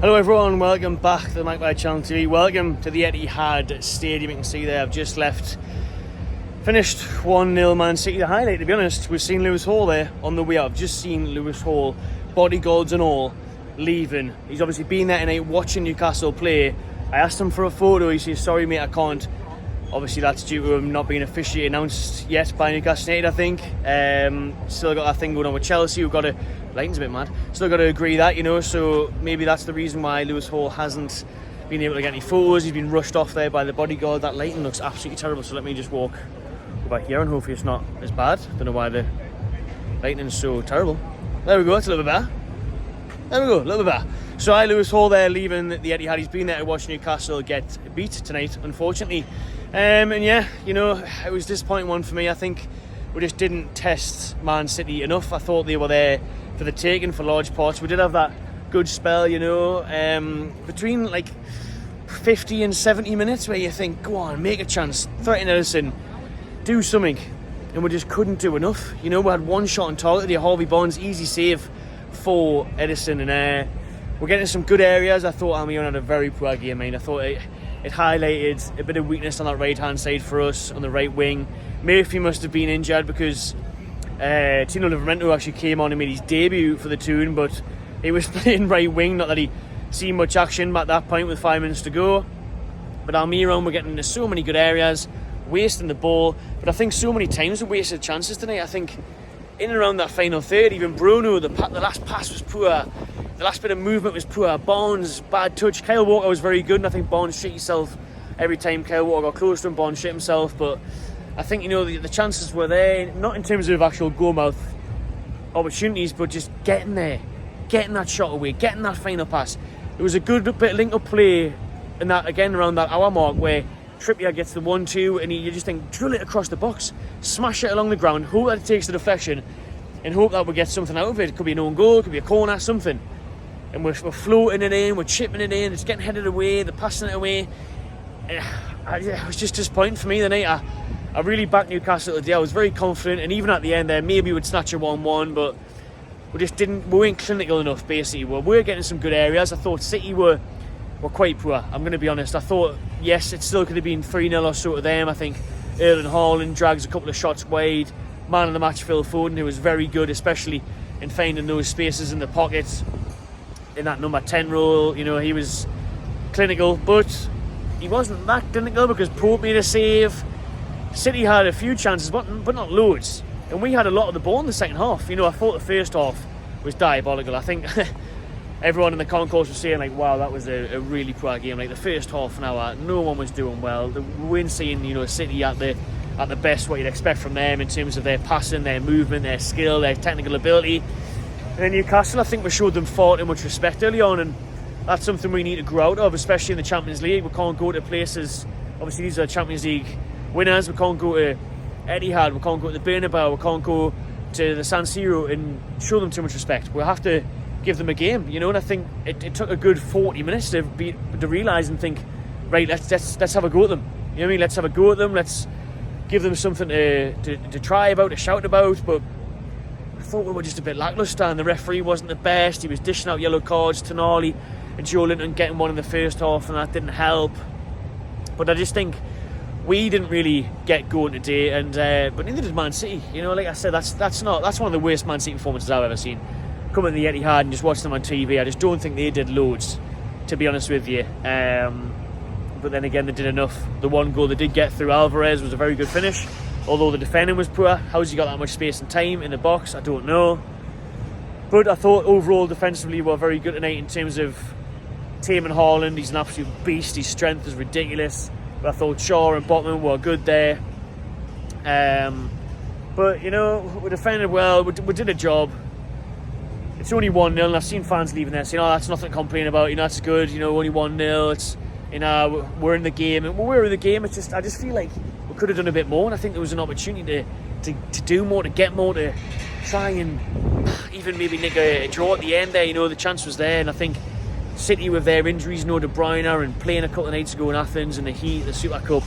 Hello everyone, welcome back to the Magpie Channel TV. Welcome to the Etihad Stadium. You can see there, I've just finished 1-0 Man City. The highlight, to be honest, we've seen Lewis Hall there on the way out. I've just seen Lewis Hall, bodyguards and all, leaving. He's obviously been there tonight watching Newcastle play. I asked him for a photo, he says, sorry mate, I can't. Obviously that's due to him not being officially announced yet by Newcastle United, I think. Still got that thing going on with Chelsea. We've got to, lighting's a bit mad, still got to agree that, you know, so maybe that's the reason why Lewis Hall hasn't been able to get any photos. He's been rushed off there by the bodyguard. That lighting looks absolutely terrible, so let me just walk over here and hopefully it's not as bad. Don't know why the lighting's so terrible. There we go, it's a little bit better. There we go, a little bit better. So Lewis Hall there leaving the Etihad. He's been there to watch Newcastle get beat tonight, unfortunately. And yeah, you know, it was a disappointing one for me. I think we just didn't test Man City enough. I thought they were there for the taking for large parts. We did have that good spell, you know, between like 50 and 70 minutes where you think, go on, make a chance, threaten Edison, do something. And we just couldn't do enough. You know, we had one shot on target there, Harvey Barnes, easy save for Edison. And we're getting some good areas. I thought Almiron had a very poor game. I mean, I thought it highlighted a bit of weakness on that right-hand side for us, on the right wing. Murphy must have been injured because Tino Livramento actually came on and made his debut for the Toon, but he was playing right wing, not that he seen much action at that point with 5 minutes to go. But Almiron, we're getting into so many good areas, wasting the ball, but I think so many times we wasted chances tonight. I think in and around that final third, even Bruno, the last pass was poor. The last bit of movement was poor. Barnes, bad touch. Kyle Walker was very good, and I think Barnes shit himself every time Kyle Walker got close to him. Barnes shit himself, but I think, you know, the chances were there, not in terms of actual goal-mouth opportunities, but just getting there, getting that shot away, getting that final pass. It was a good bit of link-up play, and that again around that hour mark where Trippier gets the 1-2, and you just think, drill it across the box, smash it along the ground, hope that it takes the deflection, and hope that we get something out of it. It could be an own goal, it could be a corner, something. And we're floating it in, we're chipping it in, it's getting headed away, they're passing it away. It was just disappointing for me tonight. I really backed Newcastle today. I was very confident, and even at the end there, maybe we'd snatch a 1-1, but we weren't clinical enough, basically. We were getting some good areas. I thought City were quite poor, I'm going to be honest. I thought, yes, it still could have been 3-0 or so to them. I think Erling Haaland drags a couple of shots wide. Man of the match, Phil Foden, who was very good, especially in finding those spaces in the pockets. In that number 10 role, you know, he was clinical, but he wasn't that clinical because Pope made a save. City had a few chances, but not loads. And we had a lot of the ball in the second half. You know, I thought the first half was diabolical. I think everyone in the concourse was saying, like, wow, that was a really poor game. Like, the first half an hour, no one was doing well. We weren't seeing, you know, City at the best what you'd expect from them in terms of their passing, their movement, their skill, their technical ability. And then Newcastle, I think we showed them far too much respect early on, and that's something we need to grow out of, especially in the Champions League. We can't go to places, obviously these are Champions League winners, we can't go to Etihad, we can't go to the Bernabeu, we can't go to the San Siro and show them too much respect. We'll have to give them a game, you know, and I think it took a good 40 minutes to realise and think, right, let's have a go at them. You know what I mean? Let's have a go at them, let's give them something to try about, to shout about, but I thought we were just a bit lacklustre, and the referee wasn't the best. He was dishing out yellow cards. Tonali and Joe Linton getting one in the first half, and that didn't help. But I just think we didn't really get going today, and but neither did Man City. You know, like I said, that's one of the worst Man City performances I've ever seen. Coming to the Etihad and just watching them on TV, I just don't think they did loads, to be honest with you. But then again, they did enough. The one goal they did get through Alvarez was a very good finish. Although the defending was poor. How's he got that much space and time in the box? I don't know. But I thought overall defensively we were very good tonight in terms of taming Haaland. He's an absolute beast. His strength is ridiculous. But I thought Shaw and Botman were good there. But, you know, we defended well. We did a job. It's only 1-0, and I've seen fans leaving there saying, oh, that's nothing to complain about. You know, that's good. You know, only 1-0. It's, you know, we're in the game. And when we're in the game, it's just, I just feel like we could have done a bit more, and I think there was an opportunity to do more, to get more, to try and even maybe nick a draw at the end there. You know, the chance was there, and I think City with their injuries, no De Bruyne, and playing a couple of nights ago in Athens in the heat, the Super Cup,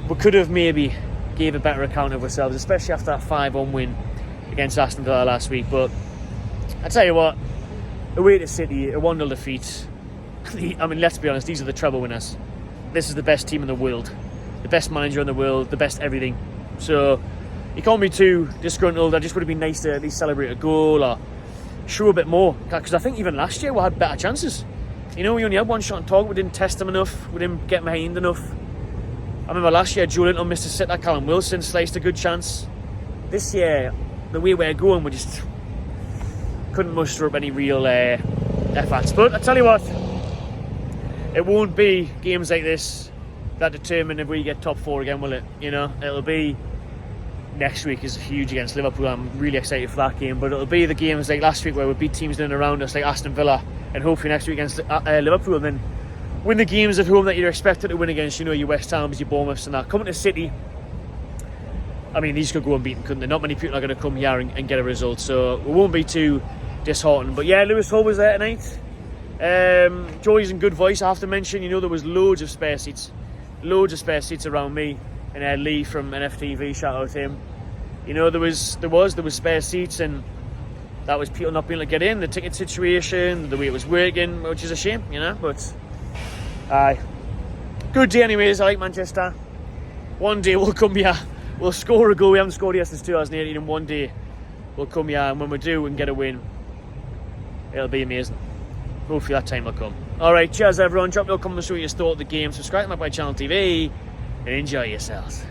we could have maybe gave a better account of ourselves, especially after that 5-1 win against Aston Villa last week. But I tell you what, away to City, a 1-0 defeat. I mean, let's be honest, these are the treble winners. This is the best team in the world, the best manager in the world, the best everything. So you can't be too disgruntled. I just would have been nice to at least celebrate a goal or show a bit more, because I think even last year we had better chances. You know, we only had one shot on target, we didn't test them enough, we didn't get behind enough. I remember last year Joe Linton missed a sitter, Callum Wilson sliced a good chance. This year, the way we're going, we just couldn't muster up any real efforts. But I tell you what, it won't be games like this that determine if we get top 4 again, will it? You know, it'll be next week is huge against Liverpool. I'm really excited for that game. But it'll be the games like last week where we beat teams in and around us like Aston Villa, and hopefully next week against Liverpool, and then win the games at home that you're expected to win against, you know, your West Hams, your Bournemouths and that. Coming to City, I mean, these could go unbeaten, couldn't they? Not many people are going to come here and get a result, so we won't be too disheartened. But yeah, Lewis Hull was there tonight. Joey's in good voice, I have to mention. You know, there was loads of spare seats around me, and Lee from NFTV, shout out to him. You know, there was spare seats, and that was people not being able to get in, the ticket situation, the way it was working, which is a shame, you know. But good day anyways. I like Manchester. One day we'll come here, we'll score a goal. We haven't scored here since 2018, and one day we'll come here, and when we do and get a win, it'll be amazing. Hopefully that time will come. Alright, cheers everyone. Drop me a comment, show you your thought of the game. Subscribe to my channel TV and enjoy yourselves.